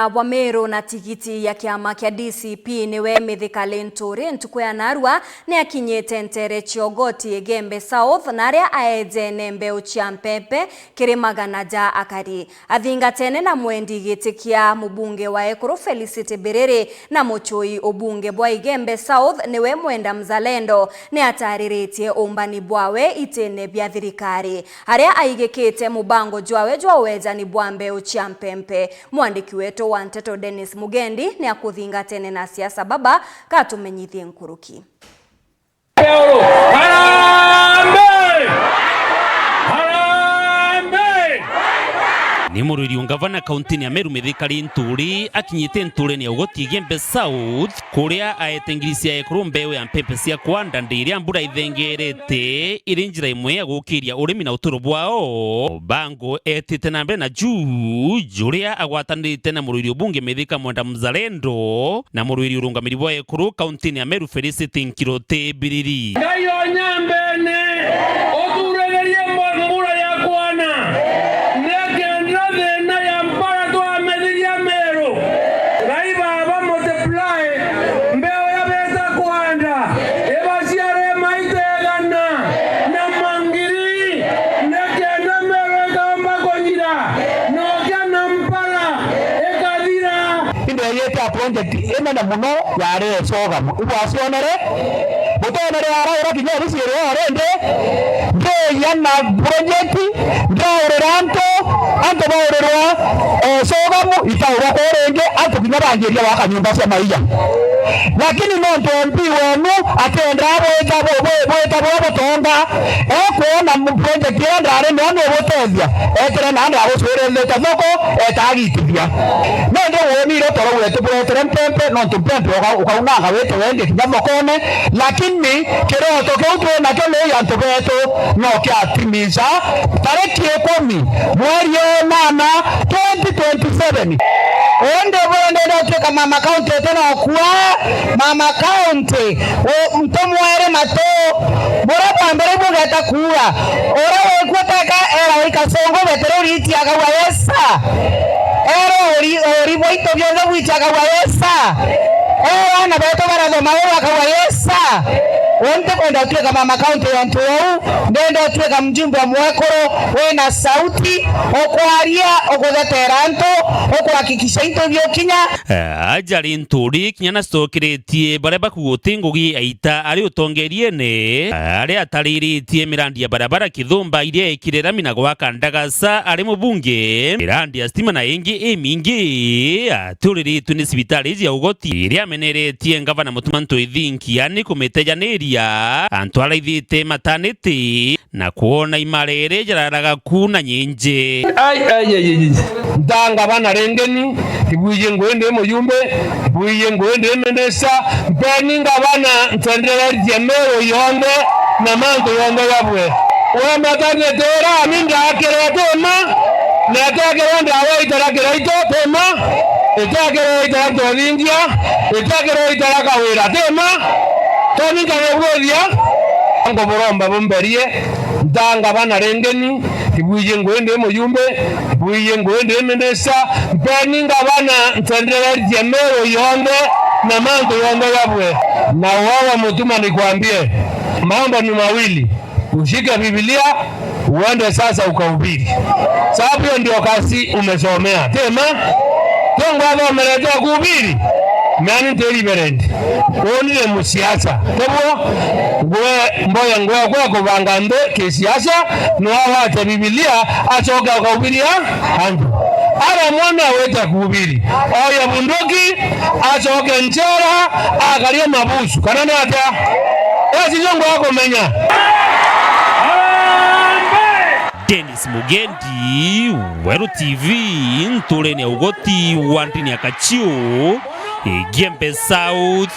Wamero na tigiti ya kiama kia DCP niwe Mithika Linturi ntuku ya Narua ni akinyete ntere Chiogoti Gembe South naria aeje nembe uchia Mpepe Kirimaganaja akari athingatene na mwendi gitikia mubunge wa Ekuru Felicity Birere na muchui ubunge bwa Gembe South niwe mwenda mzalendo ni atariritie umbani bwawe itene bya thirikari haria aigekete mubango jwawe jwaweja ni bwambe uchia Mpempe mwandiki wetu wa Nteto Dennis Mugendi ni akuthingatene na siasa baba katumenyithie nkuruki. Ni mururi ungavana kaunti ya Meru Mithika Linturi akinyite nture ni Ugoti Gembe South kuria aetengirisia Ekuru mbewe ya Mpepe cia kwanda ndiria mbura ithengerete iri njira imwe ya gukiria urimi na uturo bwao bango etite na mbere na juria agwatanirite na mururi ubunge Mithika mwenda mzalendo na mururi urungamiri bwa Ekuru kaunti ya Meru Felicity Nkirote Biriri ngayo nyambene oturegerie mbura ya kwana project ina muno yare sogamu ubwasionere mutonere ara kinya bisire arende ndo yana project ndo anto baurerwa sogamu itaura korenge anto kinya bangeria wakanyumba cia maiya lakini no mpi wenu atendra bweta tonga kuona project yandare no gutethia ekere na nda guswerele thoko etagitithia no ndo woni ro toro wetu bwetere Mpempe no Mpempe ukaunanga wetu wende kinyamokone lakini kiroto keutu na kele ya ntobeto no kiatimiza tariki 10 mwezi wa 8 2027 onde bonde ndo kama mama county tena kwa mama county mtomwere mato bora pambere bugeta kuwa ora wekutaka era ikasongo veterori itiaga wesa ori boito byoza wichaga wesa na beto barado mawe wesa onte kwenda tuweka mama county ya Ntuau ndendo tuweka mjumbe wa Mwekoro wena sauti okwaria okotheteranto okwakikisha into byo kinya ajari Nturi kinyana stokiretie bareba kugotingugi aita ari utongerie ne ari atariritie mirandi ya barabara Kithumba iria ikirera minago wakandagasa ari mubunge mirandi ya stima na ingi emingi aturiritu ni sibitari ya Ugoti iria meneretie ngavana Mutumanto Ithinki yani kumetejaneri antwala ithite mataniti na kuona imarere jararaga kuna nyinje ndanga bana rengeni ibuye ngwende muyumbe ibuye ngwende mendesa beninga bana ntendera jemero yonde na manto yonde yabwe wa matane tera minda akere tema na akere nda wa itarakera ito tema itakere itarakera India itakere itarakera wera tema Toni kanegwedia ngo boromba bomberie ndanga bana rengeni ibuye ngwende muyumbe ibuye ngwende mendesa beninga bana ntendera jemero yonde na manto yonde yabwe na wawa mutuma nikwambie mambo ni mawili ushike Biblia uende sasa ukahubiri sababu ndio kazi umesomea tema tongo hapo umeletea kuhubiri mani deliberate onile musiasa tebo mboya ngwa kubanga ndo kisiasa no awate Biblia achoka kuhubiria andu ara mwana weta kuhubiri oya bunduki achoke nchera akalie mabusu kanani ata ezi jongo wako menya Dennis Mugendi Weru TV Nture ni Ugoti wantini akachio Gembe South